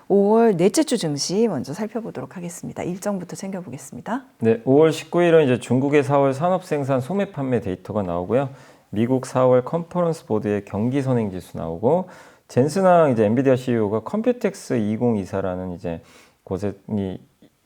5월 넷째 주 증시 먼저 살펴보도록 하겠습니다. 일정부터 챙겨보겠습니다. 네, 5월 19일은 이제 중국의 4월 산업생산 소매 판매 데이터가 나오고요. 미국 4월 컨퍼런스 보드의 경기 선행 지수 나오고 젠슨항 이제 엔비디아 CEO가 컴퓨텍스 2024라는 이제 곳에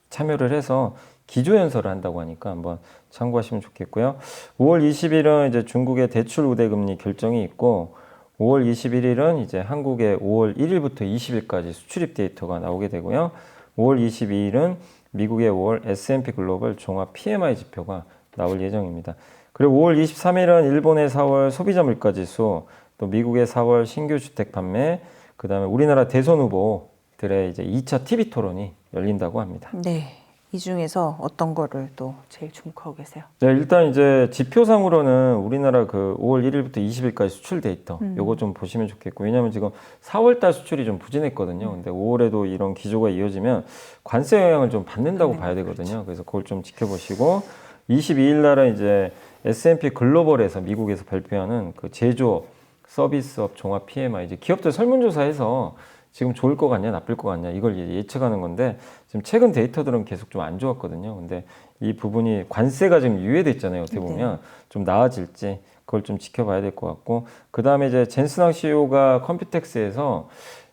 참여를 해서 기조연설을 한다고 하니까 한번 참고하시면 좋겠고요. 5월 20일은 이제 중국의 대출 우대 금리 결정이 있고 5월 21일은 이제 한국의 5월 1일부터 20일까지 수출입 데이터가 나오게 되고요. 5월 22일은 미국의 5월 S&P 글로벌 종합 PMI 지표가 나올 예정입니다. 그리고 5월 23일은 일본의 4월 소비자 물가 지수, 또 미국의 4월 신규 주택 판매, 그 다음에 우리나라 대선 후보들의 이제 2차 TV 토론이 열린다고 합니다. 네. 이 중에서 어떤 거를 또 제일 주목하고 계세요? 네, 일단 이제 지표상으로는 우리나라 그 5월 1일부터 20일까지 수출 데이터, 요거 좀 보시면 좋겠고, 왜냐면 지금 4월달 수출이 좀 부진했거든요. 근데 5월에도 이런 기조가 이어지면 관세 영향을 좀 받는다고 봐야 되거든요. 그렇죠. 그래서 그걸 좀 지켜보시고, 22일 날은 이제 S&P 글로벌에서 미국에서 발표하는 그 제조업, 서비스업 종합 PMI, 이제 기업들 설문조사해서 지금 좋을 것 같냐, 나쁠 것 같냐, 이걸 예측하는 건데, 지금 최근 데이터들은 계속 좀 안 좋았거든요. 근데 이 부분이 관세가 지금 유예됐잖아요. 어떻게 보면 좀 나아질지 그걸 좀 지켜봐야 될 것 같고, 그 다음에 이제 젠슨항 CEO가 컴퓨텍스에서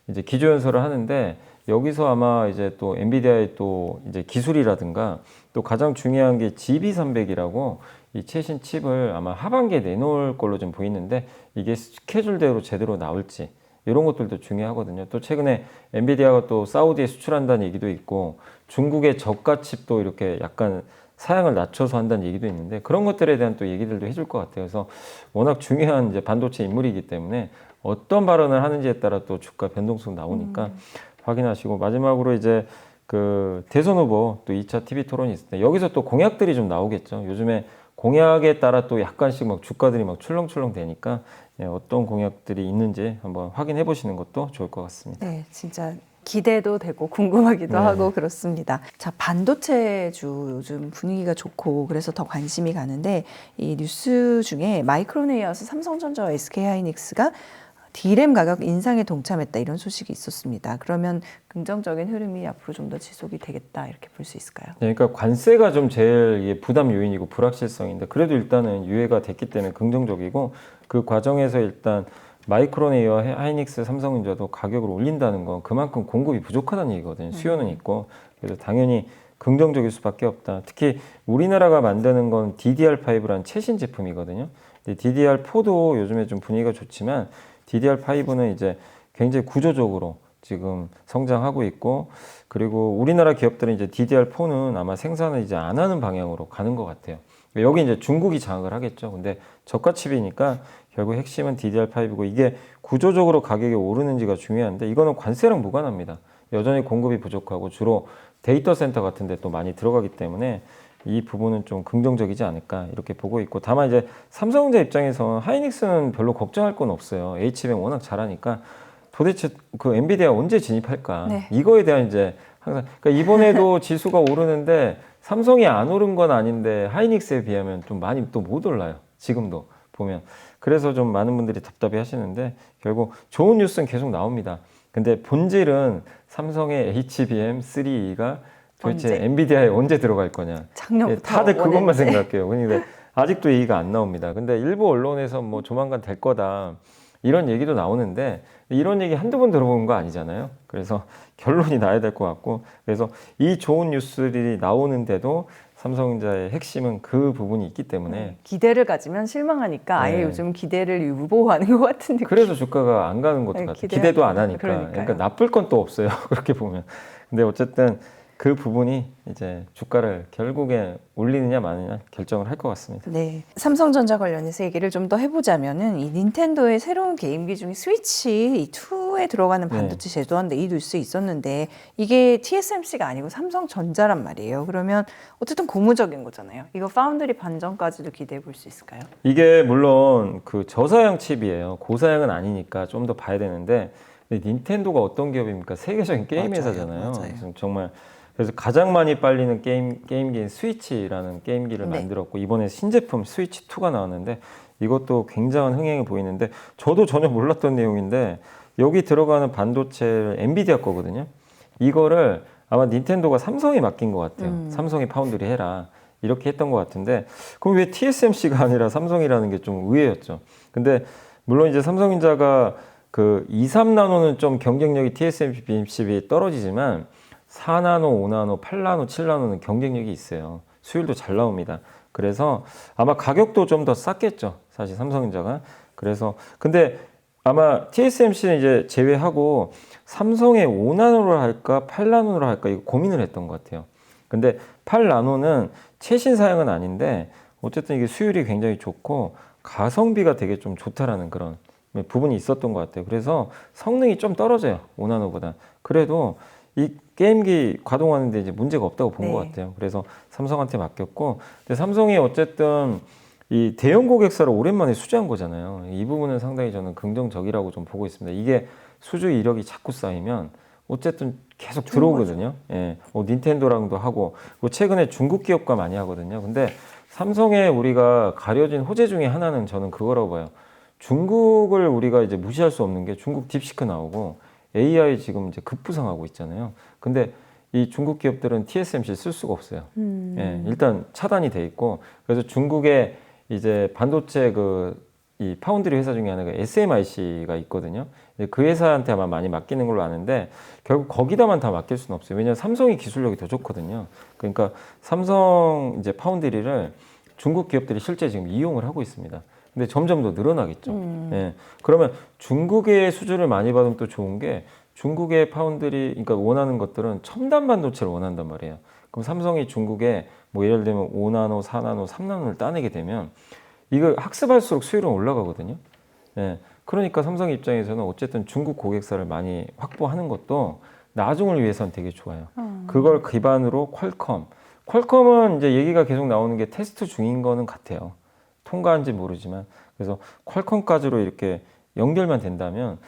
이제 기조연설을 하는데, 여기서 아마 이제 또 엔비디아의 또 이제 기술이라든가 또 가장 중요한 게 GB300이라고 이 최신 칩을 아마 하반기에 내놓을 걸로 좀 보이는데, 이게 스케줄대로 제대로 나올지 이런 것들도 중요하거든요. 또 최근에 엔비디아가 또 사우디에 수출한다는 얘기도 있고 중국의 저가 칩도 이렇게 약간 사양을 낮춰서 한다는 얘기도 있는데, 그런 것들에 대한 또 얘기들도 해줄 것 같아요. 그래서 워낙 중요한 이제 반도체 인물이기 때문에 어떤 발언을 하는지에 따라 또 주가 변동성 나오니까 확인하시고, 마지막으로 이제 그 대선 후보 또 2차 TV 토론이 있을 때 여기서 또 공약들이 좀 나오겠죠. 요즘에 공약에 따라 또 약간씩 막 주가들이 막 출렁출렁 되니까 어떤 공약들이 있는지 한번 확인해 보시는 것도 좋을 것 같습니다. 네, 진짜 기대도 되고 궁금하기도 하고 그렇습니다. 자, 반도체주 요즘 분위기가 좋고 그래서 더 관심이 가는데, 이 뉴스 중에 마이크론에 이어서 삼성전자와 SK하이닉스가 D램 가격 인상에 동참했다, 이런 소식이 있었습니다. 그러면 긍정적인 흐름이 앞으로 좀 더 지속이 되겠다, 이렇게 볼 수 있을까요? 네, 그러니까 관세가 좀 제일 부담 요인이고 불확실성인데, 그래도 일단은 유예가 됐기 때문에 긍정적이고, 그 과정에서 일단 마이크론에 이어 하이닉스, 삼성전자도 가격을 올린다는 건 그만큼 공급이 부족하다는 얘기거든요. 수요는 있고. 그래서 당연히 긍정적일 수밖에 없다. 특히 우리나라가 만드는 건 DDR5라는 최신 제품이거든요. DDR4도 요즘에 좀 분위기가 좋지만 DDR5는 이제 굉장히 구조적으로 지금 성장하고 있고, 그리고 우리나라 기업들은 이제 DDR4는 아마 생산을 이제 안 하는 방향으로 가는 것 같아요. 여기 이제 중국이 장악을 하겠죠. 근데 저가 칩이니까 결국 핵심은 DDR5고, 이게 구조적으로 가격이 오르는지가 중요한데, 이거는 관세랑 무관합니다. 여전히 공급이 부족하고 주로 데이터 센터 같은 데 또 많이 들어가기 때문에 이 부분은 좀 긍정적이지 않을까 이렇게 보고 있고, 다만 이제 삼성전자 입장에서 하이닉스는 별로 걱정할 건 없어요. H뱅 워낙 잘하니까 도대체 그 엔비디아 언제 진입할까? 이거에 대한 이제 항상, 그러니까 이번에도 지수가 오르는데 삼성이 안 오른 건 아닌데 하이닉스에 비하면 좀 많이 또 못 올라요. 지금도 보면. 그래서 좀 많은 분들이 답답해 하시는데, 결국 좋은 뉴스는 계속 나옵니다. 근데 본질은 삼성의 HBM3E가 도대체 엔비디아에 언제 들어갈 거냐. 작년부터 다들 그것만 원했는데. 생각해요. 근데 아직도 얘기가 안 나옵니다. 근데 일부 언론에서 뭐 조만간 될 거다, 이런 얘기도 나오는데, 이런 얘기 한두 번 들어본 거 아니잖아요. 그래서 결론이 나야 될 것 같고, 그래서 이 좋은 뉴스들이 나오는데도 삼성전자의 핵심은 그 부분이 있기 때문에 기대를 가지면 실망하니까 아예 요즘 기대를 유보하는 것 같은 느낌. 그래서 주가가 안 가는 것도 같아요. 기대도 안 하니까. 그러니까 나쁠 건 또 없어요. 그렇게 보면. 근데 어쨌든 그 부분이 이제 주가를 결국에 올리느냐 마느냐 결정을 할 것 같습니다. 네, 삼성전자 관련해서 얘기를 좀 더 해보자면은, 이 닌텐도의 새로운 게임기 중에 스위치 2에 들어가는 반도체 제조한다, 이 뉴스 있었는데, 이게 TSMC가 아니고 삼성전자란 말이에요. 그러면 어쨌든 고무적인 거잖아요. 이거 파운드리 반전까지도 기대해 볼 수 있을까요? 이게 물론 그 저사양 칩이에요. 고사양은 아니니까 좀 더 봐야 되는데, 근데 닌텐도가 어떤 기업입니까? 세계적인 게임 회사잖아요. 정말. 그래서 가장 많이 빨리는 게임기인 스위치라는 게임기를 만들었고, 이번에 신제품 스위치 2가 나왔는데 이것도 굉장한 흥행이 보이는데, 저도 전혀 몰랐던 내용인데 여기 들어가는 반도체를 엔비디아 거거든요. 이거를 아마 닌텐도가 삼성에 맡긴 것 같아요. 삼성이 파운드리 해라. 이렇게 했던 것 같은데 그럼 왜 TSMC가 아니라 삼성이라는 게 좀 의외였죠. 근데 물론 이제 삼성전자가 그 2, 3나노는 좀 경쟁력이 TSMC에 비해 떨어지지만 4나노, 5나노, 8나노, 7나노는 경쟁력이 있어요. 수율도 잘 나옵니다. 그래서 아마 가격도 좀 더 쌌겠죠. 사실 삼성전자가. 그래서 근데 아마 TSMC는 이제 제외하고 삼성의 5나노로 할까 8나노로 할까 이거 고민을 했던 것 같아요. 근데 8나노는 최신 사양은 아닌데 어쨌든 이게 수율이 굉장히 좋고 가성비가 되게 좀 좋다라는 그런 부분이 있었던 것 같아요. 그래서 성능이 좀 떨어져요. 5나노보다. 그래도 이 게임기 가동하는데 이제 문제가 없다고 본 것 같아요. 그래서 삼성한테 맡겼고, 근데 삼성이 어쨌든 이 대형 고객사를 오랜만에 수주한 거잖아요. 이 부분은 상당히 저는 긍정적이라고 좀 보고 있습니다. 이게 수주 이력이 자꾸 쌓이면 어쨌든 계속 들어오거든요. 예, 닌텐도랑도 하고, 최근에 중국 기업과 많이 하거든요. 근데 삼성에 우리가 가려진 호재 중에 하나는 저는 그거라고 봐요. 중국을 우리가 이제 무시할 수 없는 게 중국 딥시크 나오고 AI 지금 이제 급부상하고 있잖아요. 근데 이 중국 기업들은 TSMC 쓸 수가 없어요. 예, 일단 차단이 돼 있고 그래서 중국의 이제 반도체 이 파운드리 회사 중에 하나가 SMIC가 있거든요. 그 회사한테 아마 많이 맡기는 걸로 아는데 결국 거기다만 다 맡길 수는 없어요. 왜냐하면 삼성이 기술력이 더 좋거든요. 그러니까 삼성 이제 파운드리를 중국 기업들이 실제 지금 이용을 하고 있습니다. 근데 점점 더 늘어나겠죠. 예. 그러면 중국의 수주를 많이 받으면 또 좋은 게 중국의 파운드리, 그러니까 원하는 것들은 첨단 반도체를 원한단 말이에요. 그럼 삼성이 중국에 뭐 예를 들면 5나노, 4나노, 3나노를 따내게 되면 이거 학습할수록 수율은 올라가거든요. 예. 그러니까 삼성 입장에서는 어쨌든 중국 고객사를 많이 확보하는 것도 나중을 위해서는 되게 좋아요. 그걸 기반으로 퀄컴은 이제 얘기가 계속 나오는 게 테스트 중인 거는 같아요. 통과한지 모르지만 그래서 퀄컴까지로 이렇게 연결만 된다면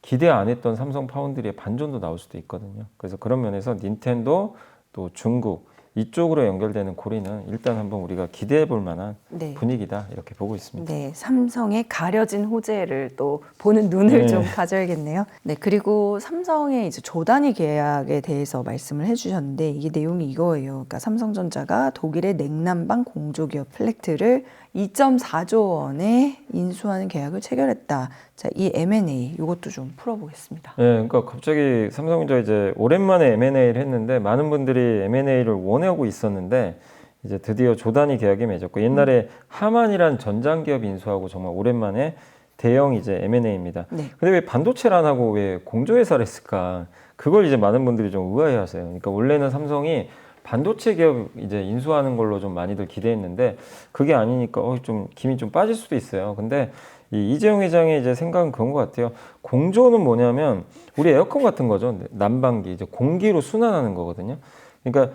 기대 안 했던 삼성 파운드리의 반전도 나올 수도 있거든요. 그래서 그런 면에서 닌텐도 또 중국 이쪽으로 연결되는 고리는 일단 한번 우리가 기대해 볼 만한 네. 분위기다 이렇게 보고 있습니다. 네, 삼성의 가려진 호재를 또 보는 눈을 좀 가져야겠네요. 네, 그리고 삼성의 이제 조단위 계약에 대해서 말씀을 해주셨는데 이게 내용이 이거예요. 그러니까 삼성전자가 독일의 냉난방 공조기업 플렉트를 2.4조 원에 인수하는 계약을 체결했다. 자, 이 M&A 이것도 좀 풀어보겠습니다. 네, 그러니까 갑자기 삼성전자 이제 오랜만에 M&A를 했는데 많은 분들이 M&A를 원하고 있었는데 이제 드디어 조단위 계약이 맺었고 옛날에 하만이란 전장기업 인수하고 정말 오랜만에 대형 이제 M&A입니다. 네. 근데 왜 반도체를 안 하고 왜 공조회사를 했을까? 그걸 이제 많은 분들이 좀 의아해하세요. 그러니까 원래는 삼성이 반도체 기업 이제 인수하는 걸로 좀 많이들 기대했는데 그게 아니니까 좀 김이 좀 빠질 수도 있어요. 근데 이재용 회장의 이제 생각은 그런 것 같아요. 공조는 뭐냐면 우리 에어컨 같은 거죠. 난방기 이제 공기로 순환하는 거거든요. 그러니까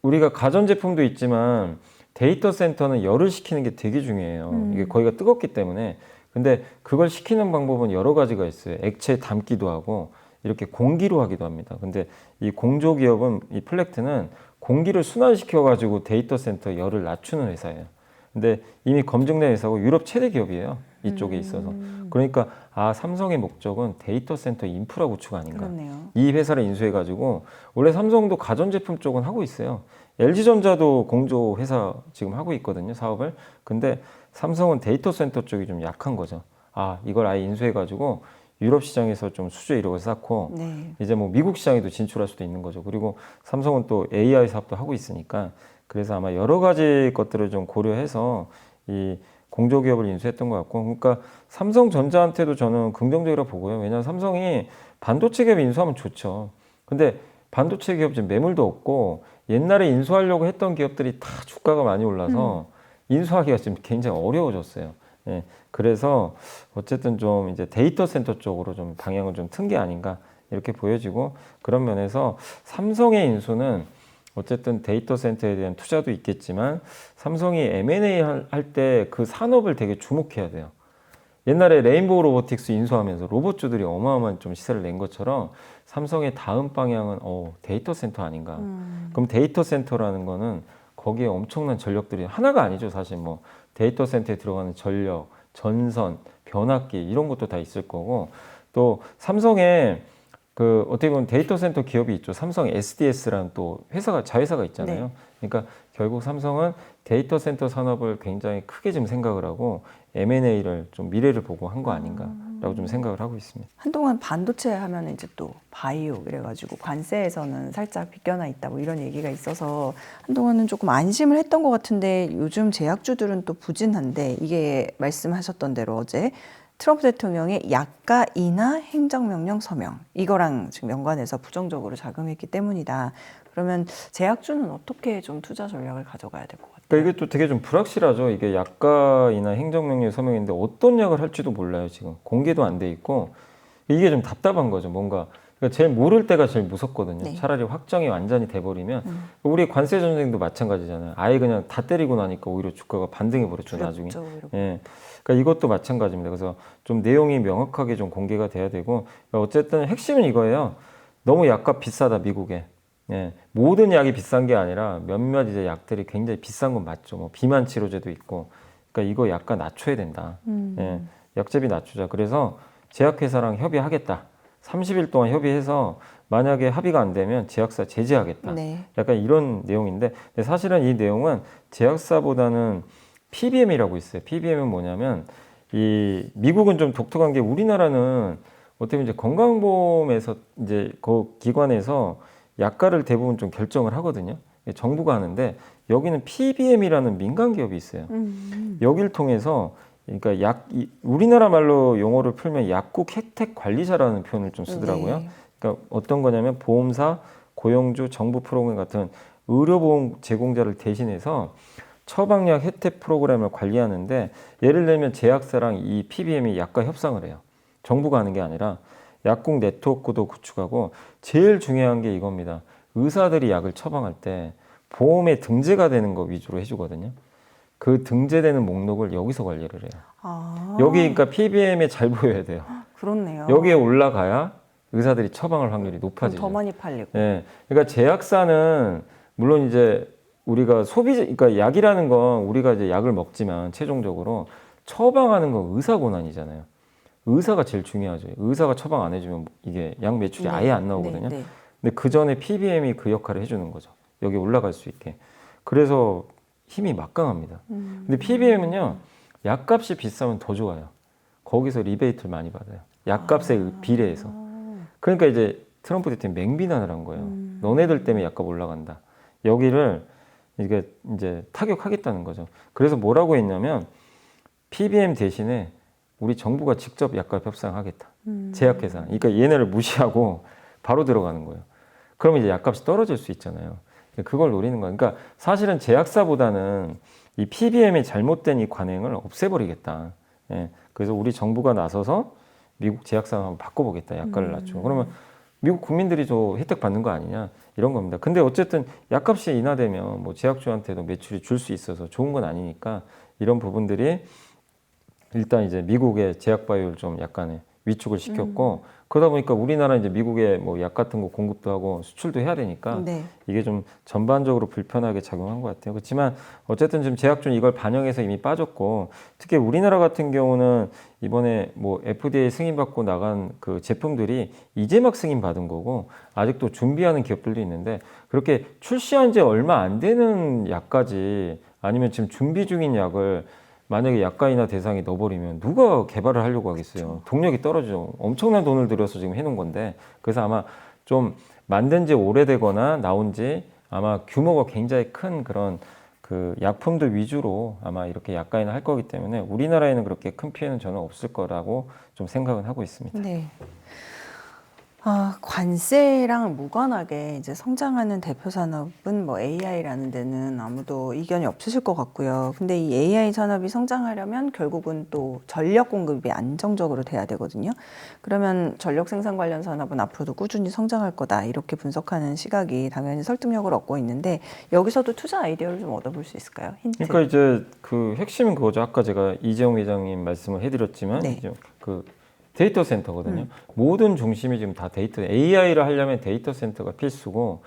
우리가 가전제품도 있지만 데이터 센터는 열을 식히는 게 되게 중요해요. 이게 거기가 뜨겁기 때문에. 근데 그걸 식히는 방법은 여러 가지가 있어요. 액체 담기도 하고 이렇게 공기로 하기도 합니다. 근데 이 공조기업은 이 플렉트는 공기를 순환시켜가지고 데이터 센터 열을 낮추는 회사예요. 근데 이미 검증된 회사고 유럽 최대 기업이에요. 이쪽에 있어서. 그러니까 삼성의 목적은 데이터 센터 인프라 구축 아닌가. 그렇네요. 이 회사를 인수해가지고 원래 삼성도 가전제품 쪽은 하고 있어요. LG전자도 공조 회사 지금 하고 있거든요. 사업을. 근데 삼성은 데이터 센터 쪽이 좀 약한 거죠. 이걸 아예 인수해가지고 유럽 시장에서 좀 수주 이력을 쌓고 네. 이제 뭐 미국 시장에도 진출할 수도 있는 거죠. 그리고 삼성은 또 AI 사업도 하고 있으니까 그래서 아마 여러 가지 것들을 좀 고려해서 이 공조기업을 인수했던 것 같고 그러니까 삼성전자한테도 저는 긍정적이라고 보고요. 왜냐하면 삼성이 반도체 기업 인수하면 좋죠. 근데 반도체 기업 지금 매물도 없고 옛날에 인수하려고 했던 기업들이 다 주가가 많이 올라서 인수하기가 지금 굉장히 어려워졌어요. 예, 그래서 어쨌든 좀 이제 데이터 센터 쪽으로 좀 방향을 좀 튼 게 아닌가 이렇게 보여지고 그런 면에서 삼성의 인수는 어쨌든 데이터 센터에 대한 투자도 있겠지만 삼성이 M&A 할 때 그 산업을 되게 주목해야 돼요. 옛날에 레인보우 로보틱스 인수하면서 로봇주들이 어마어마한 좀 시세를 낸 것처럼 삼성의 다음 방향은 데이터 센터 아닌가. 그럼 데이터 센터라는 거는 거기에 엄청난 전력들이 하나가 아니죠. 사실 뭐 데이터 센터에 들어가는 전력, 전선, 변압기 이런 것도 다 있을 거고 또 삼성의 그 어떻게 보면 데이터 센터 기업이 있죠. 삼성 SDS라는 또 회사가 자회사가 있잖아요. 네. 그러니까 결국 삼성은 데이터 센터 산업을 굉장히 크게 좀 생각을 하고 M&A를 좀 미래를 보고 한 거 아닌가라고 좀 생각을 하고 있습니다. 한동안 반도체 하면 이제 또 바이오 이래가지고 관세에서는 살짝 비껴나 있다 뭐 이런 얘기가 있어서 한동안은 조금 안심을 했던 것 같은데 요즘 제약주들은 또 부진한데 이게 말씀하셨던 대로 어제 트럼프 대통령의 약가 인하 행정명령 서명 이거랑 지금 연관해서 부정적으로 작용했기 때문이다. 그러면 제약주는 어떻게 좀 투자 전략을 가져가야 될 것 같아요? 그러니까 이게 또 되게 좀 불확실하죠. 이게 약가이나 행정명령 서명인데 어떤 약을 할지도 몰라요. 지금 공개도 안 돼 있고 이게 좀 답답한 거죠. 뭔가 그러니까 제일 모를 때가 제일 무섭거든요. 네. 차라리 확정이 완전히 돼버리면 우리 관세 전쟁도 마찬가지잖아요. 아예 그냥 다 때리고 나니까 오히려 주가가 반등해 버렸죠. 나중에. 두렵죠, 예. 그러니까 이것도 마찬가지입니다. 그래서 좀 내용이 명확하게 좀 공개가 돼야 되고 그러니까 어쨌든 핵심은 이거예요. 너무 약값 비싸다 미국에. 예. 모든 약이 비싼 게 아니라 몇몇 이제 약들이 굉장히 비싼 건 맞죠. 뭐 비만 치료제도 있고. 그러니까 이거 약간 낮춰야 된다. 예. 약제비 낮추자. 그래서 제약회사랑 협의하겠다. 30일 동안 협의해서 만약에 합의가 안 되면 제약사 제재하겠다. 네. 약간 이런 내용인데 근데 사실은 이 내용은 제약사보다는 PBM이라고 있어요. PBM은 뭐냐면 이 미국은 좀 독특한 게 우리나라는 어떻게 보면 이제 건강보험에서 이제 그 기관에서 약가를 대부분 좀 결정을 하거든요. 정부가 하는데 여기는 PBM이라는 민간 기업이 있어요. 여기를 통해서 그러니까 우리나라 말로 용어를 풀면 약국 혜택 관리자라는 표현을 좀 쓰더라고요. 네. 그러니까 어떤 거냐면 보험사, 고용주, 정부 프로그램 같은 의료보험 제공자를 대신해서 처방약 혜택 프로그램을 관리하는데 예를 들면 제약사랑 이 PBM이 약가 협상을 해요. 정부가 하는 게 아니라 약국 네트워크도 구축하고 제일 중요한 게 이겁니다. 의사들이 약을 처방할 때 보험에 등재가 되는 거 위주로 해주거든요. 그 등재되는 목록을 여기서 관리를 해요. 아, 여기 그러니까 PBM에 잘 보여야 돼요. 그렇네요. 여기에 올라가야 의사들이 처방할 확률이 그럼 높아지죠. 더 많이 팔리고. 예. 그러니까 제약사는 물론 이제 우리가 그러니까 약이라는 건 우리가 이제 약을 먹지만 최종적으로 처방하는 건 의사 권한이잖아요. 의사가 제일 중요하죠. 의사가 처방 안 해주면 이게 약 매출이 네, 아예 안 나오거든요. 네, 네. 근데 그 전에 PBM이 그 역할을 해주는 거죠. 여기 올라갈 수 있게. 그래서 힘이 막강합니다. 근데 PBM은요, 약값이 비싸면 더 좋아요. 거기서 리베이트를 많이 받아요. 약값에 비례해서. 그러니까 이제 트럼프 대통령이 맹비난을 한 거예요. 너네들 때문에 약값 올라간다. 여기를 이게 이제 타격하겠다는 거죠. 그래서 뭐라고 했냐면 PBM 대신에 우리 정부가 직접 약값 협상하겠다. 제약회사. 그러니까 얘네를 무시하고 바로 들어가는 거예요. 그러면 이제 약값이 떨어질 수 있잖아요. 그걸 노리는 거예요. 그러니까 사실은 제약사보다는 이 PBM의 잘못된 이 관행을 없애버리겠다. 예. 그래서 우리 정부가 나서서 미국 제약사 한번 바꿔보겠다. 약가를 낮추고. 그러면 미국 국민들이 저 혜택 받는 거 아니냐 이런 겁니다. 근데 어쨌든 약값이 인하되면 뭐 제약주한테도 매출이 줄 수 있어서 좋은 건 아니니까 이런 부분들이 일단 이제 미국의 제약 바이오를 좀 약간의 위축을 시켰고 그러다 보니까 우리나라 이제 미국에 뭐 약 같은 거 공급도 하고 수출도 해야 되니까 네. 이게 좀 전반적으로 불편하게 작용한 것 같아요. 그렇지만 어쨌든 지금 제약주는 이걸 반영해서 이미 빠졌고 특히 우리나라 같은 경우는 이번에 뭐 FDA 승인 받고 나간 그 제품들이 이제 막 승인 받은 거고 아직도 준비하는 기업들도 있는데 그렇게 출시한 지 얼마 안 되는 약까지 아니면 지금 준비 중인 약을 만약에 약가 인하 대상에 넣어버리면 누가 개발을 하려고 하겠어요. 동력이 떨어지죠. 엄청난 돈을 들여서 지금 해놓은 건데 그래서 아마 좀 만든 지 오래되거나 나온 지 아마 규모가 굉장히 큰 그런 그 약품들 위주로 아마 이렇게 약가 인하 할 거기 때문에 우리나라에는 그렇게 큰 피해는 저는 없을 거라고 좀 생각은 하고 있습니다. 네. 관세랑 무관하게 이제 성장하는 대표 산업은 뭐 AI라는 데는 아무도 이견이 없으실 것 같고요. 근데 이 AI 산업이 성장하려면 결국은 또 전력 공급이 안정적으로 돼야 되거든요. 그러면 전력 생산 관련 산업은 앞으로도 꾸준히 성장할 거다. 이렇게 분석하는 시각이 당연히 설득력을 얻고 있는데 여기서도 투자 아이디어를 좀 얻어볼 수 있을까요? 힌트. 그러니까 이제 그 핵심은 그거죠. 아까 제가 이재용 회장님 말씀을 해드렸지만 네. 이제 그 데이터 센터거든요. 모든 중심이 지금 다 데이터, AI를 하려면 데이터 센터가 필수고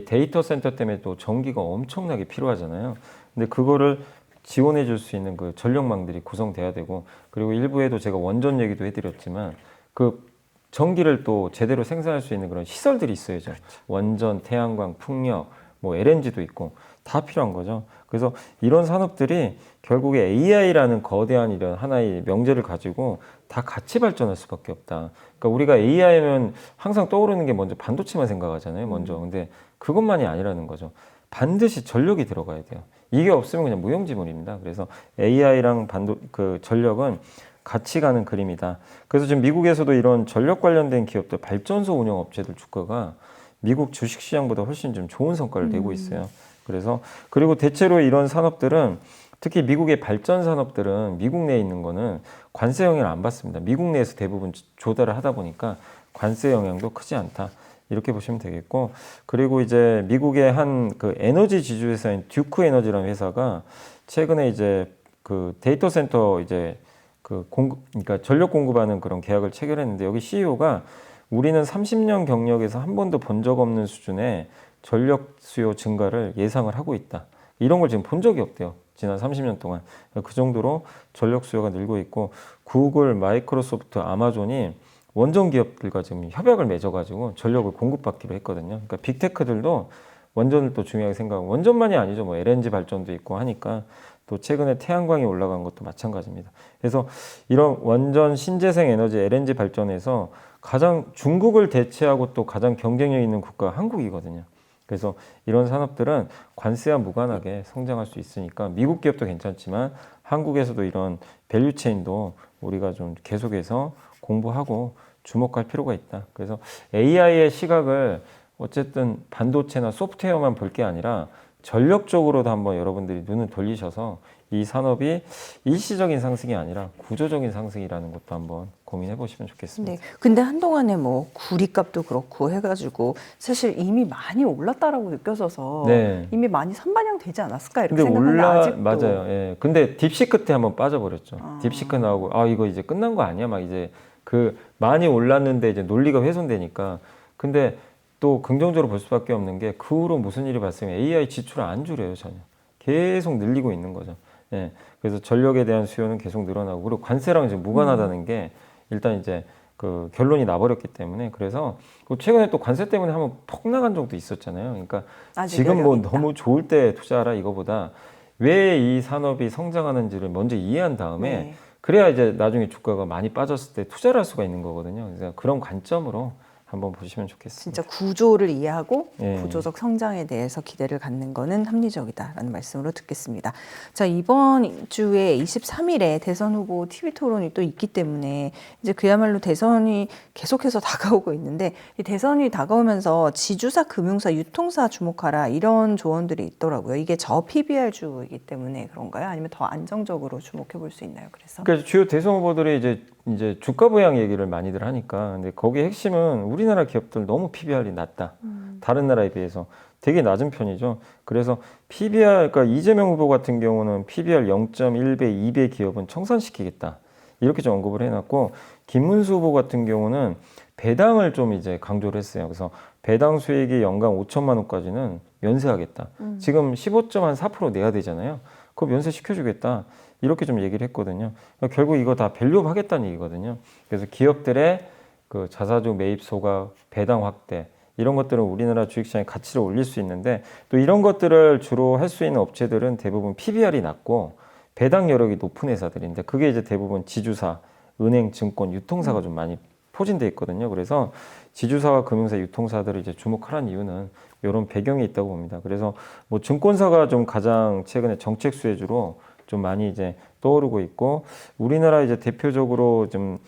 데이터 센터 때문에 또 전기가 엄청나게 필요하잖아요. 근데 그거를 지원해 줄 수 있는 그 전력망들이 구성돼야 되고 그리고 일부에도 제가 원전 얘기도 해드렸지만 그 전기를 또 제대로 생산할 수 있는 그런 시설들이 있어야죠. 원전, 태양광, 풍력, 뭐 LNG도 있고 다 필요한 거죠. 그래서 이런 산업들이 결국에 AI라는 거대한 이런 하나의 명제를 가지고 다 같이 발전할 수밖에 없다. 그러니까 우리가 AI면 항상 떠오르는 게 먼저 반도체만 생각하잖아요. 먼저. 근데 그것만이 아니라는 거죠. 반드시 전력이 들어가야 돼요. 이게 없으면 그냥 무용지물입니다. 그래서 AI랑 그 전력은 같이 가는 그림이다. 그래서 지금 미국에서도 이런 전력 관련된 기업들, 발전소 운영 업체들 주가가 미국 주식시장보다 훨씬 좀 좋은 성과를 내고 있어요. 그래서 그리고 대체로 이런 산업들은 특히 미국의 발전 산업들은 미국 내에 있는 거는 관세 영향을 안 받습니다. 미국 내에서 대부분 조달을 하다 보니까 관세 영향도 크지 않다. 이렇게 보시면 되겠고, 그리고 이제 미국의 한 그 에너지 지주 회사인 듀크 에너지라는 회사가 최근에 이제 그 데이터 센터 이제 그 그러니까 전력 공급하는 그런 계약을 체결했는데, 여기 CEO가 우리는 30년 경력에서 한 번도 본 적 없는 수준의 전력 수요 증가를 예상을 하고 있다. 이런 걸 지금 본 적이 없대요. 지난 30년 동안. 그 정도로 전력 수요가 늘고 있고, 구글, 마이크로소프트, 아마존이 원전 기업들과 지금 협약을 맺어가지고 전력을 공급받기로 했거든요. 그러니까 빅테크들도 원전을 또 중요하게 생각하고, 원전만이 아니죠. 뭐 LNG 발전도 있고 하니까 또 최근에 태양광이 올라간 것도 마찬가지입니다. 그래서 이런 원전 신재생 에너지 LNG 발전에서 가장 중국을 대체하고 또 가장 경쟁력 있는 국가가 한국이거든요. 그래서 이런 산업들은 관세와 무관하게 성장할 수 있으니까 미국 기업도 괜찮지만 한국에서도 이런 밸류체인도 우리가 좀 계속해서 공부하고 주목할 필요가 있다. 그래서 AI의 시각을 어쨌든 반도체나 소프트웨어만 볼 게 아니라 전력적으로도 한번 여러분들이 눈을 돌리셔서 이 산업이 일시적인 상승이 아니라 구조적인 상승이라는 것도 한번 고민해 보시면 좋겠습니다. 네. 근데 한동안에 뭐 구리값도 그렇고 해가지고 사실 이미 많이 올랐다라고 느껴져서 네. 이미 많이 선반영되지 않았을까 이렇게 근데 생각하는데 아직도 맞아요. 예. 근데 딥시크 때 한번 빠져버렸죠. 아. 딥시크 나오고 이거 이제 끝난 거 아니야? 막 이제 그 많이 올랐는데 이제 논리가 훼손되니까. 근데 또 긍정적으로 볼 수밖에 없는 게 그 후로 무슨 일이 발생해? AI 지출을 안 줄여요, 전혀. 계속 늘리고 있는 거죠. 예. 그래서 전력에 대한 수요는 계속 늘어나고, 그리고 관세랑 지금 무관하다는 게 일단 이제 그 결론이 나버렸기 때문에, 그래서 최근에 또 관세 때문에 한번 폭 나간 적도 있었잖아요. 그러니까 아직 지금 뭐 여력이 있다. 너무 좋을 때 투자하라 이거보다 왜 이 산업이 성장하는지를 먼저 이해한 다음에 네. 그래야 이제 나중에 주가가 많이 빠졌을 때 투자를 할 수가 있는 거거든요. 그래서 그런 관점으로 한번 보시면 좋겠습니다. 진짜 구조를 이해하고 예. 구조적 성장에 대해서 기대를 갖는 거는 합리적이다라는 말씀으로 듣겠습니다. 자, 이번 주에 23일에 대선 후보 TV 토론이 또 있기 때문에 이제 그야말로 대선이 계속해서 다가오고 있는데, 이 대선이 다가오면서 지주사, 금융사, 유통사 주목하라 이런 조언들이 있더라고요. 이게 저 PBR주이기 때문에 그런가요? 아니면 더 안정적으로 주목해 볼 수 있나요? 그래서 그러니까 주요 대선 후보들이 이제 주가 부양 얘기를 많이들 하니까, 근데 거기에 핵심은 우리나라 기업들 너무 PBR이 낮다. 다른 나라에 비해서 되게 낮은 편이죠. 그래서 PBR, 그러니까 이재명 후보 같은 경우는 PBR 0.1배, 2배 기업은 청산시키겠다. 이렇게 좀 언급을 해놨고, 김문수 후보 같은 경우는 배당을 좀 이제 강조를 했어요. 그래서 배당 수익이 연간 5천만 원까지는 면세하겠다. 지금 15.4% 내야 되잖아요. 그거 면세시켜주겠다. 이렇게 좀 얘기를 했거든요. 그러니까 결국 이거 다 밸류업 하겠다는 얘기거든요. 그래서 기업들의 그 자사주 매입 소각, 배당 확대, 이런 것들은 우리나라 주식시장의 가치를 올릴 수 있는데, 또 이런 것들을 주로 할 수 있는 업체들은 대부분 PBR이 낮고 배당 여력이 높은 회사들인데, 그게 이제 대부분 지주사, 은행, 증권, 유통사가 좀 많이 포진돼 있거든요. 그래서 지주사와 금융사, 유통사들을 이제 주목하라는 이유는 이런 배경이 있다고 봅니다. 그래서 뭐 증권사가 좀 가장 최근에 정책 수혜주로 좀 많이 이제 떠오르고 있고, 우리나라 이제 대표적으로 좀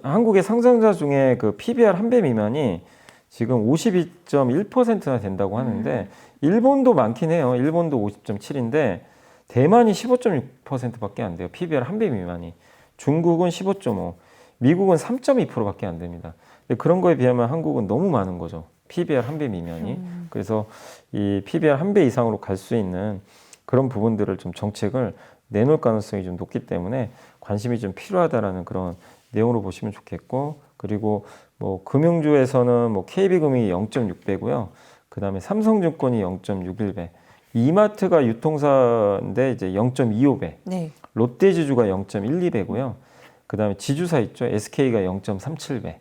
한국의 상장자 중에 그 PBR 한 배 미만이 지금 52.1%나 된다고 하는데, 일본도 많긴 해요. 일본도 50.7인데 대만이 15.6%밖에 안 돼요. PBR 한 배 미만이. 중국은 15.5, 미국은 3.2%밖에 안 됩니다. 근데 그런 거에 비하면 한국은 너무 많은 거죠. PBR 한 배 미만이. 그래서 이 PBR 한 배 이상으로 갈 수 있는 그런 부분들을 좀 정책을 내놓을 가능성이 좀 높기 때문에 관심이 좀 필요하다라는 그런 내용으로 보시면 좋겠고, 그리고 뭐 금융주에서는 뭐 KB금융이 0.6배고요. 그 다음에 삼성증권이 0.61배, 이마트가 유통사인데 이제 0.25배, 네. 롯데지주가 0.12배고요. 그 다음에 지주사 있죠. SK가 0.37배.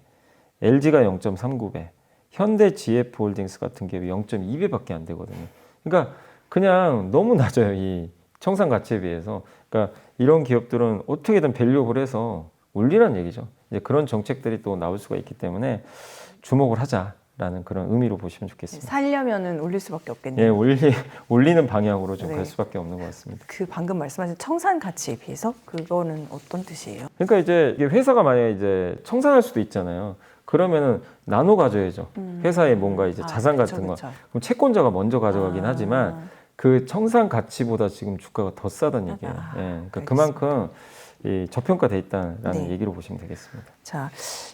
LG가 0.39배, 현대 GF홀딩스 같은 기업이 0.2배밖에 안 되거든요. 그러니까 그냥 너무 낮아요, 이 청산 가치에 비해서. 그러니까 이런 기업들은 어떻게든 밸류업을 해서 올리라는 얘기죠. 이제 그런 정책들이 또 나올 수가 있기 때문에 주목을 하자라는 그런 의미로 보시면 좋겠습니다. 살려면은 올릴 수밖에 예, 없겠네요. 올리는 방향으로 좀 네. 갈 수밖에 없는 것 같습니다. 그 방금 말씀하신 청산 가치에 비해서 그거는 어떤 뜻이에요? 그러니까 이제 이게 회사가 만약에 이제 청산할 수도 있잖아요. 그러면은 나눠 가져야죠. 회사에 뭔가 이제 자산 그쵸, 같은 거. 그쵸. 그럼 채권자가 먼저 가져가긴 하지만 그 청산 가치보다 지금 주가가 더 싸다는 얘기예요. 예, 그러니까 알겠습니다. 그만큼 이 저평가돼 있다라는 네. 얘기로 보시면 되겠습니다. 자,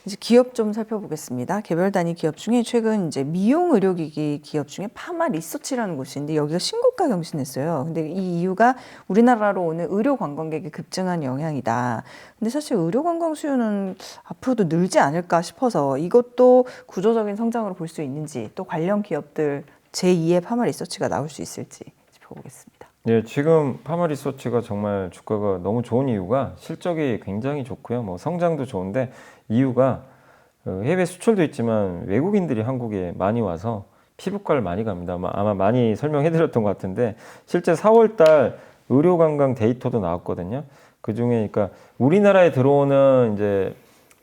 이제 기업 좀 살펴보겠습니다. 개별 단위 기업 중에 최근 이제 미용 의료기기 기업 중에 파마 리서치라는 곳인데 여기가 신고가 경신했어요. 근데 이 이유가 우리나라로 오는 의료 관광객이 급증한 영향이다. 근데 사실 의료 관광 수요는 앞으로도 늘지 않을까 싶어서 이것도 구조적인 성장으로 볼 수 있는지 또 관련 기업들 제2의 파마 리서치가 나올 수 있을지 짚어보겠습니다. 네, 지금 파마 리서치가 정말 주가가 너무 좋은 이유가 실적이 굉장히 좋고요. 뭐 성장도 좋은데 이유가 해외 수출도 있지만 외국인들이 한국에 많이 와서 피부과를 많이 갑니다. 아마 많이 설명해드렸던 것 같은데 실제 4월달 의료관광 데이터도 나왔거든요. 그 중에 그러니까 우리나라에 들어오는 이제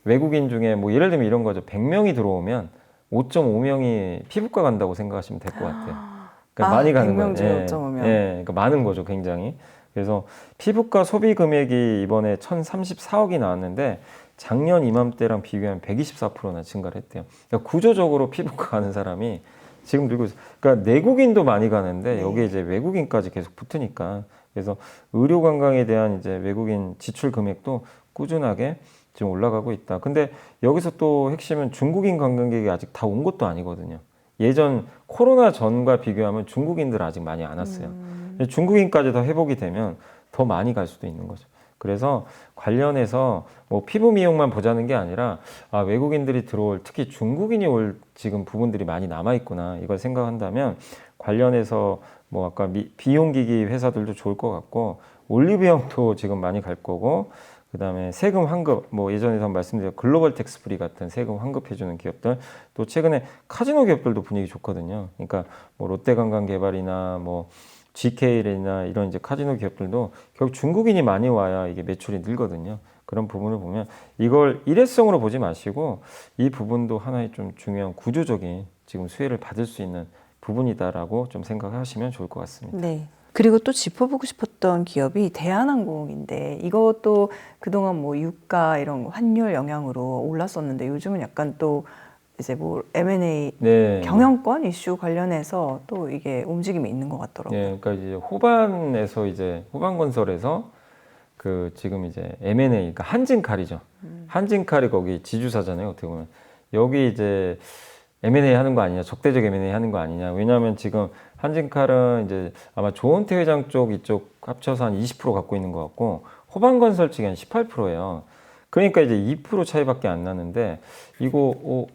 외국인 중에 뭐 예를 들면 이런 거죠. 100명이 들어오면 5.5명이 피부과 간다고 생각하시면 될 것 같아요. 그러니까 많이 가는 100명 거예요. 중에 5.5명. 예, 그러니까 많은 거죠, 굉장히. 그래서 피부과 소비 금액이 이번에 1,034억이 나왔는데 작년 이맘때랑 비교하면 124%나 증가를 했대요. 그러니까 구조적으로 피부과 가는 사람이 지금 늘고 있어요. 그러니까 내국인도 많이 가는데 네. 여기에 이제 외국인까지 계속 붙으니까 그래서 의료 관광에 대한 이제 외국인 지출 금액도 꾸준하게 지금 올라가고 있다. 근데 여기서 또 핵심은 중국인 관광객이 아직 다 온 것도 아니거든요. 예전 코로나 전과 비교하면 중국인들 아직 많이 안 왔어요. 중국인까지 더 회복이 되면 더 많이 갈 수도 있는 거죠. 그래서 관련해서 뭐 피부 미용만 보자는 게 아니라 외국인들이 들어올 특히 중국인이 올 지금 부분들이 많이 남아 있구나 이걸 생각한다면 관련해서 뭐 아까 비용기기 회사들도 좋을 것 같고 올리브영도 지금 많이 갈 거고 그다음에 세금 환급 뭐 예전에 한 말씀드린 글로벌 텍스프리 같은 세금 환급해주는 기업들 또 최근에 카지노 기업들도 분위기 좋거든요. 그러니까 뭐 롯데관광개발이나 뭐 GK나 이런 이제 카지노 기업들도 결국 중국인이 많이 와야 이게 매출이 늘거든요. 그런 부분을 보면 이걸 일회성으로 보지 마시고 이 부분도 하나의 좀 중요한 구조적인 지금 수혜를 받을 수 있는 부분이다라고 좀 생각하시면 좋을 것 같습니다. 네. 그리고 또 짚어보고 싶었던 기업이 대한항공인데 이것도 그동안 뭐 유가 이런 환율 영향으로 올랐었는데 요즘은 약간 또 이제 뭐 M&A 네. 경영권 이슈 관련해서 또 이게 움직임이 있는 것 같더라고요. 네, 그러니까 이제 호반에서 이제 호반건설에서 그 지금 이제 M&A, 그러니까 한진칼이죠. 한진칼이 거기 지주사잖아요. 어떻게 보면 여기 이제 M&A 하는 거 아니냐, 적대적 M&A 하는 거 아니냐. 왜냐하면 지금 한진칼은 이제 아마 조은태 회장 쪽 이쪽 합쳐서 한 20% 갖고 있는 것 같고 호반건설 측이 한 18%예요. 그러니까 이제 2% 차이밖에 안 나는데 이거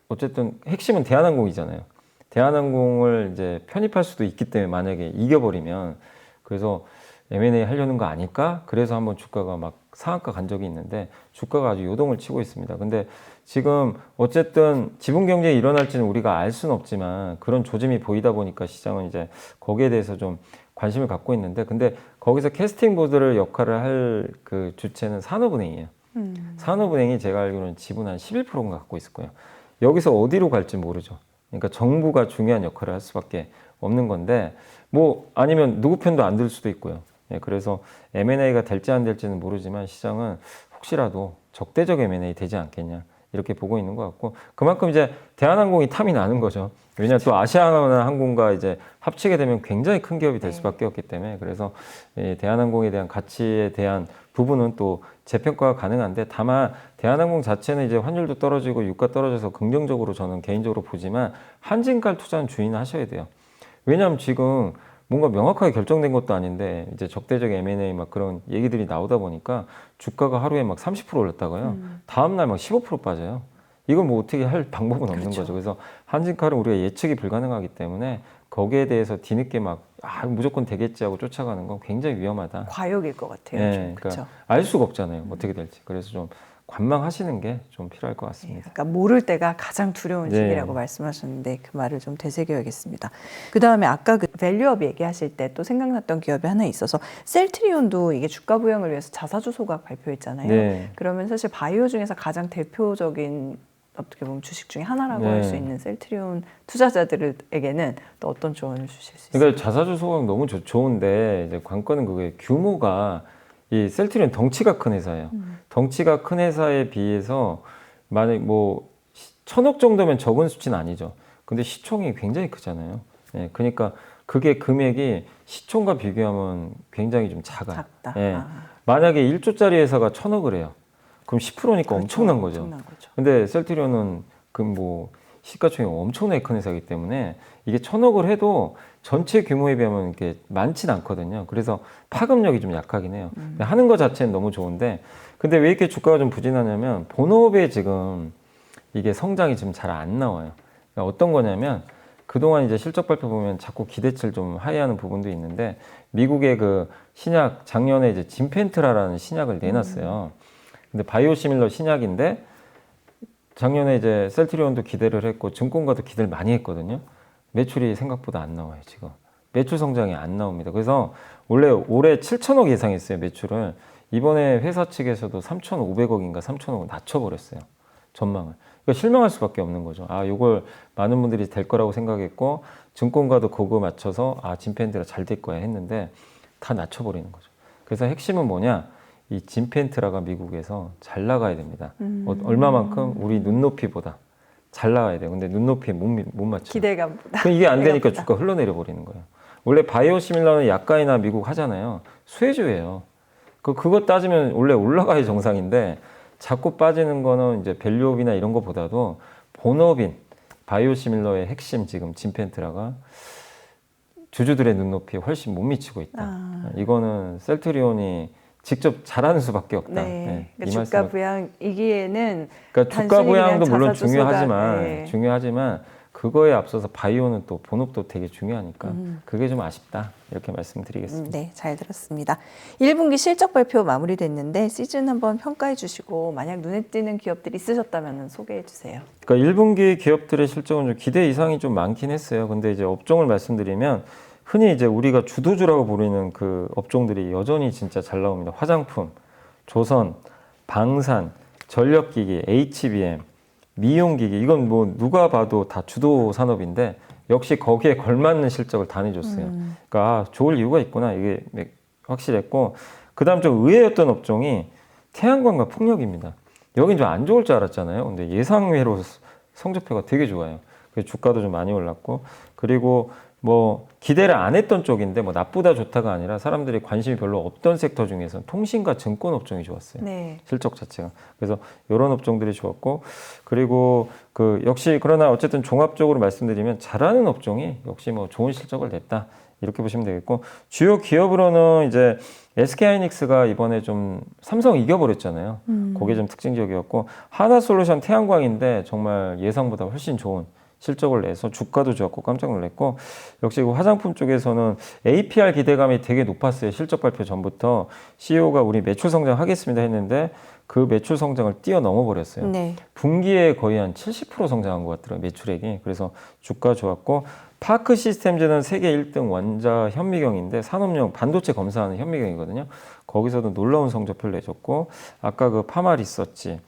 어쨌든 핵심은 대한항공이잖아요. 대한항공을 이제 편입할 수도 있기 때문에 만약에 이겨버리면 그래서 M&A 하려는 거 아닐까? 그래서 한번 주가가 막 상한가 간 적이 있는데 주가가 아주 요동을 치고 있습니다. 근데 지금 어쨌든 지분 경쟁이 일어날지는 우리가 알 수는 없지만 그런 조짐이 보이다 보니까 시장은 이제 거기에 대해서 좀 관심을 갖고 있는데 근데 거기서 캐스팅 보드를 역할을 할 그 주체는 산업은행이에요. 산업은행이 제가 알기로는 지분 한 11%인가 갖고 있을 거예요. 여기서 어디로 갈지 모르죠. 그러니까 정부가 중요한 역할을 할 수밖에 없는 건데 뭐 아니면 누구 편도 안 들 수도 있고요. 예, 그래서 M&A가 될지 안 될지는 모르지만 시장은 혹시라도 적대적 M&A 되지 않겠냐 이렇게 보고 있는 것 같고 그만큼 이제 대한항공이 탐이 나는 거죠. 왜냐하면 또 아시아나항공과 이제 합치게 되면 굉장히 큰 기업이 될 수밖에 없기 때문에 그래서 대한항공에 대한 가치에 대한 부분은 또 재평가가 가능한데 다만 대한항공 자체는 이제 환율도 떨어지고 유가 떨어져서 긍정적으로 저는 개인적으로 보지만 한진칼 투자는 주의는 하셔야 돼요. 왜냐하면 지금 뭔가 명확하게 결정된 것도 아닌데 이제 적대적 M&A 막 그런 얘기들이 나오다 보니까 주가가 하루에 막 30% 올랐다가요. 다음날 막 15% 빠져요. 이건 뭐 어떻게 할 방법은 없는 그렇죠. 거죠. 그래서 한진칼은 우리가 예측이 불가능하기 때문에 거기에 대해서 뒤늦게 막 무조건 되겠지 하고 쫓아가는 건 굉장히 위험하다. 과욕일 것 같아요. 예, 좀. 그러니까 그렇죠. 알 수가 없잖아요. 어떻게 될지. 그래서 좀 관망하시는 게 좀 필요할 것 같습니다. 그러니까 모를 때가 가장 두려운 네. 시기라고 말씀하셨는데 그 말을 좀 되새겨야겠습니다. 그 다음에 아까 그 밸류업 얘기하실 때 또 생각났던 기업이 하나 있어서 셀트리온도 이게 주가 부양을 위해서 자사주 소각 발표했잖아요. 네. 그러면 사실 바이오 중에서 가장 대표적인 어떻게 보면 주식 중에 하나라고 네. 할 수 있는 셀트리온 투자자들에게는 또 어떤 조언을 주실 수 있어요? 그러니까 자사주 소각 너무 좋은데 이제 관건은 그게 규모가 이 셀트리온 덩치가 큰 회사예요. 덩치가 큰 회사에 비해서 만약 뭐 1,000억 정도면 적은 수치는 아니죠. 근데 시총이 굉장히 크잖아요. 예, 그러니까 그게 금액이 시총과 비교하면 굉장히 좀 작아요. 작다. 예. 만약에 1조짜리 회사가 1,000억을 해요. 그럼 10%니까 그렇죠. 엄청난 거죠. 엄청난 거죠. 근데 셀트리온은 그 뭐 시가총이 엄청나게 큰 회사이기 때문에 이게 1,000억을 해도 전체 규모에 비하면 이게 많진 않거든요. 그래서 파급력이 좀 약하긴 해요. 하는 것 자체는 너무 좋은데, 근데 왜 이렇게 주가가 좀 부진하냐면 본업에 지금 이게 성장이 지금 잘 안 나와요. 그러니까 어떤 거냐면 그동안 이제 실적 발표 보면 자꾸 기대치를 좀 하회하는 부분도 있는데, 미국의 그 신약 작년에 이제 진펜트라라는 신약을 내놨어요. 근데 바이오시밀러 신약인데 작년에 이제 셀트리온도 기대를 했고 증권가도 기대를 많이 했거든요. 매출이 생각보다 안 나와요, 지금. 매출 성장이 안 나옵니다. 그래서 원래 올해 7천억 예상했어요, 매출을. 이번에 회사 측에서도 3,500억인가 3,000억을 낮춰버렸어요, 전망을. 그러니까 실망할 수밖에 없는 거죠. 아, 이걸 많은 분들이 될 거라고 생각했고 증권가도 그거 맞춰서 아, 진펜트가 잘 될 거야 했는데 다 낮춰버리는 거죠. 그래서 핵심은 뭐냐? 이 진펜트라가 미국에서 잘 나가야 됩니다. 얼마만큼? 우리 눈높이보다 잘 나가야 돼요. 근데 눈높이에 못 맞춰요. 기대감보다. 이게 안 되니까 기대감보다. 주가 흘러내려 버리는 거예요. 원래 바이오시밀러는 약가이나 미국 하잖아요. 수혜주예요. 그거 따지면 원래 올라가야 정상인데 자꾸 빠지는 거는 이제 밸류업이나 이런 거보다도 본업인 바이오시밀러의 핵심 지금 진펜트라가 주주들의 눈높이에 훨씬 못 미치고 있다. 이거는 셀트리온이 직접 잘하는 수밖에 없다. 네. 네, 그러니까 주가 부양이기에는 그러니까 주가 단순히 부양도 그냥 물론 자사주 소각, 중요하지만 그거에 앞서서 바이오는 또 본업도 되게 중요하니까 그게 좀 아쉽다. 이렇게 말씀드리겠습니다. 네, 잘 들었습니다. 1분기 실적 발표 마무리됐는데 시즌 한번 평가해 주시고 만약 눈에 띄는 기업들이 있으셨다면 소개해 주세요. 그러니까 1분기 기업들의 실적은 좀 기대 이상이 좀 많긴 했어요. 근데 이제 업종을 말씀드리면 흔히 이제 우리가 주도주라고 부르는 그 업종들이 여전히 진짜 잘 나옵니다. 화장품, 조선, 방산, 전력기기, HBM, 미용기기, 이건 뭐 누가 봐도 다 주도 산업인데 역시 거기에 걸맞는 실적을 다 내줬어요. 그러니까 좋을 이유가 있구나, 이게 확실했고, 그 다음 좀 의외였던 업종이 태양광과 풍력입니다. 여긴 좀 안 좋을 줄 알았잖아요. 근데 예상외로 성적표가 되게 좋아요. 그래서 주가도 좀 많이 올랐고, 그리고 뭐 기대를 안 했던 쪽인데 뭐 나쁘다 좋다가 아니라 사람들이 관심이 별로 없던 섹터 중에서는 통신과 증권 업종이 좋았어요. 네. 실적 자체가. 그래서 이런 업종들이 좋았고, 그리고 그 역시 그러나 어쨌든 종합적으로 말씀드리면 잘하는 업종이 역시 뭐 좋은 실적을 냈다. 이렇게 보시면 되겠고, 주요 기업으로는 이제 SK하이닉스가 이번에 좀 삼성 이겨버렸잖아요. 그게 좀 특징적이었고, 하나솔루션 태양광인데 정말 예상보다 훨씬 좋은 실적을 내서 주가도 좋았고 깜짝 놀랐고, 역시 그 화장품 쪽에서는 APR 기대감이 되게 높았어요. 실적 발표 전부터 CEO가 우리 매출 성장하겠습니다 했는데 그 매출 성장을 뛰어넘어 버렸어요. 네. 분기에 거의 한 70% 성장한 것 같더라고요, 매출액이. 그래서 주가 좋았고, 파크 시스템즈는 세계 1등 원자 현미경인데 산업용 반도체 검사하는 현미경이거든요. 거기서도 놀라운 성적표를 내줬고, 아까 그 파마 리서치,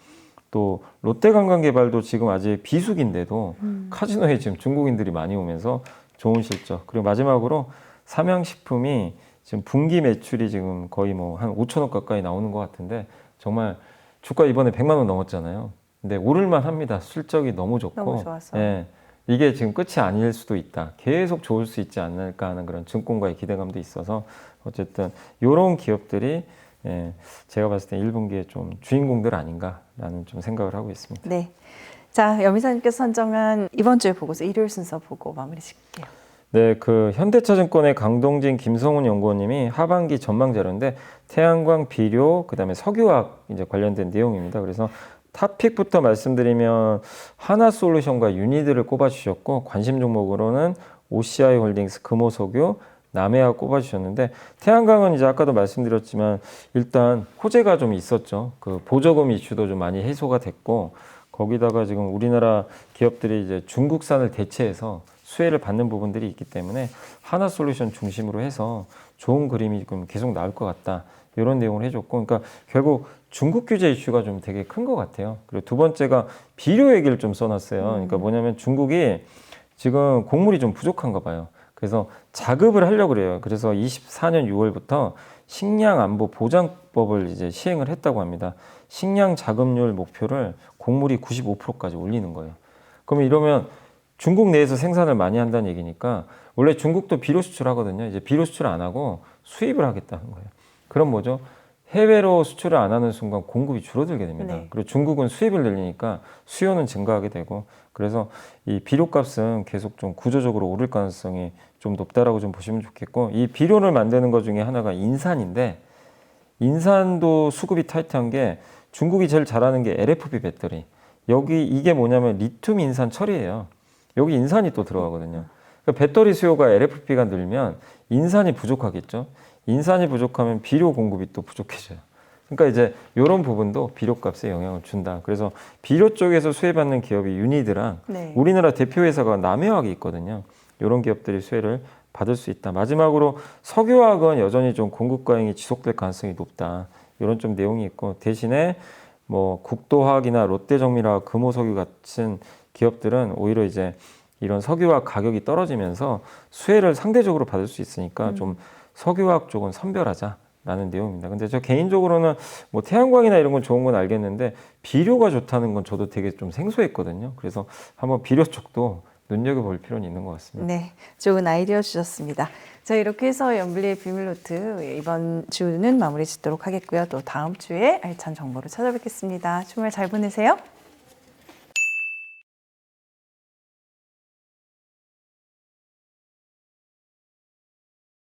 또 롯데관광개발도 지금 아직 비수기인데도 카지노에 지금 중국인들이 많이 오면서 좋은 실적. 그리고 마지막으로 삼양식품이 지금 분기 매출이 지금 거의 뭐 한 5천억 가까이 나오는 것 같은데 정말 주가 이번에 100만 원 넘었잖아요. 근데 오를만 합니다. 실적이 너무 좋고. 너무 좋아서. 예, 이게 지금 끝이 아닐 수도 있다. 계속 좋을 수 있지 않을까 하는 그런 증권가의 기대감도 있어서 어쨌든 이런 기업들이 제가 봤을 때 1분기에 좀 주인공들 아닌가라는 좀 생각을 하고 있습니다. 네. 자, 여미사님께서 선정한 이번 주에 보고서 일요일 순서 보고 마무리 짓게요. 네, 그 현대차증권의 강동진, 김성훈 연구원님이 하반기 전망 자료인데 태양광, 비료, 그다음에 석유화학 이제 관련된 내용입니다. 그래서 탑픽부터 말씀드리면 하나솔루션과 유니드를 꼽아주셨고, 관심 종목으로는 OCI 홀딩스, 금호석유, 남해와 꼽아주셨는데 태양광은 이제 아까도 말씀드렸지만 일단 호재가 좀 있었죠. 그 보조금 이슈도 좀 많이 해소가 됐고 거기다가 지금 우리나라 기업들이 이제 중국산을 대체해서 수혜를 받는 부분들이 있기 때문에 하나솔루션 중심으로 해서 좋은 그림이 지금 계속 나올 것 같다. 이런 내용을 해줬고, 그러니까 결국 중국 규제 이슈가 좀 되게 큰 것 같아요. 그리고 두 번째가 비료 얘기를 좀 써놨어요. 그러니까 뭐냐면 중국이 지금 곡물이 좀 부족한가 봐요. 그래서 자급을 하려고 그래요. 그래서 24년 6월부터 식량 안보 보장법을 이제 시행을 했다고 합니다. 식량 자급률 목표를 곡물이 95%까지 올리는 거예요. 그러면 이러면 중국 내에서 생산을 많이 한다는 얘기니까 원래 중국도 비료 수출하거든요. 이제 비료 수출 안 하고 수입을 하겠다는 거예요. 그럼 뭐죠? 해외로 수출을 안 하는 순간 공급이 줄어들게 됩니다. 네. 그리고 중국은 수입을 늘리니까 수요는 증가하게 되고 그래서 이 비료값은 계속 좀 구조적으로 오를 가능성이 좀 높다라고 좀 보시면 좋겠고 이 비료를 만드는 것 중에 하나가 인산인데 인산도 수급이 타이트한 게 중국이 제일 잘하는 게 LFP 배터리. 여기 이게 뭐냐면 리튬 인산 처리예요. 여기 인산이 또 들어가거든요. 그러니까 배터리 수요가 LFP가 늘면 인산이 부족하겠죠. 인산이 부족하면 비료 공급이 또 부족해져요. 그러니까 이제 이런 부분도 비료값에 영향을 준다. 그래서 비료 쪽에서 수혜받는 기업이 유니드랑 네. 우리나라 대표 회사가 남해화학이 있거든요. 이런 기업들이 수혜를 받을 수 있다. 마지막으로 석유화학은 여전히 좀 공급 과잉이 지속될 가능성이 높다. 이런 좀 내용이 있고 대신에 뭐 국도화학이나 롯데정밀화학, 금호석유 같은 기업들은 오히려 이제 이런 석유화학 가격이 떨어지면서 수혜를 상대적으로 받을 수 있으니까 좀 석유화학 쪽은 선별하자라는 내용입니다. 근데 저 개인적으로는 뭐 태양광이나 이런 건 좋은 건 알겠는데 비료가 좋다는 건 저도 되게 좀 생소했거든요. 그래서 한번 비료 쪽도 눈여겨볼 필요는 있는 것 같습니다. 네, 좋은 아이디어 주셨습니다. 자, 이렇게 해서 연블리의 비밀노트 이번 주는 마무리 짓도록 하겠고요. 또 다음 주에 알찬 정보로 찾아뵙겠습니다. 주말 잘 보내세요.